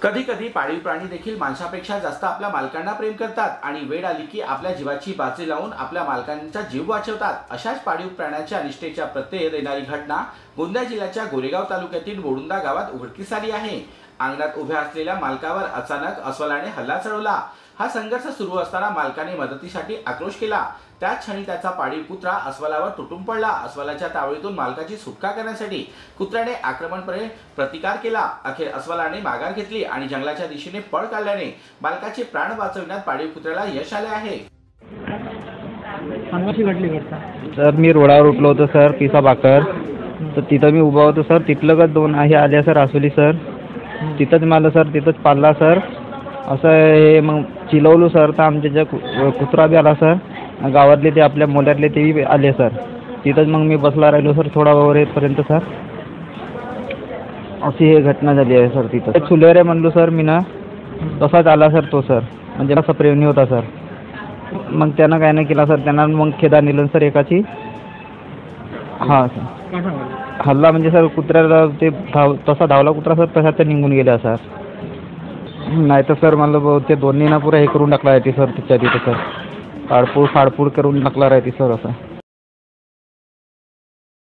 कधी कधी पाळीव प्राणी देखील माणसापेक्षा जास्त आपल्या मालकांना प्रेम करतात आणि वेळ आली की आपल्या जीवाची बाजी लावून आपल्या मालकांचा जीव वाचवतात। अशाच पाळीव प्राण्याच्या निष्ठेच्या प्रत्यय देणारी घटना गोंदिया जिल्ह्याच्या गोरेगाव तालुक्यातील बोडुंदा गावात उघडकीस आली आहे। अंगणात उभ्या असलेल्या मालकावर अचानक अस्वलाने हल्ला चढवला। हा संघर्ष सुरू असताना मालकाने मदतीसाठी आक्रोश केला। त्याच क्षणी त्याचा पाळीव कुत्रा अस्वलावर तुटून पडला। अस्वलाच्या तावडीतून मालकाची सुटका करण्यासाठी कुत्र्याने आक्रमकपणे प्रतिकार केला। अखेर अस्वलाने माघार घेतली आणि जंगलाच्या दिशेने पळ काढल्याने मालकाचे प्राण वाचवण्यात पाळीव कुत्र्याला यश आले आहे। सर मी रोडावर उठलो होतो सर पिसा बाकर, तर तिथं मी उभा होतो सर। तिथलं का दोन आहे आल्या सर आसोली सर, तिथंच मला सर तिथंच पाळला सर। असं हे मग चिलवलो सर, तर आमच्या ज्या कुत्रा बी आला सर, गावातले ते आपल्या मोल्यातले तेही आले सर। तिथंच मग मी बसला राहिलो सर थोडा वेळ येतपर्यंत सर। अशी हे घटना झाली आहे सर। तिथं चुलेरे म्हणलो सर मी ना, तसाच आला सर तो सर, म्हणजे असा प्रेमनी होता सर। मग त्यानं काय नाही केला सर, त्यांना मग खेदा नेलं सर एकाची। हां सर, हल्ला म्हणजे सर कुत्र्याला ते तसा धावला कुत्रा सर, तसा ते निघून गेला सर। नाही तर सर मला ते दोन्ही ना पुरा हे करून टाकला आहे सर, तिच्या तिथं सर फाडफूड करून टाकला आहे सर असं।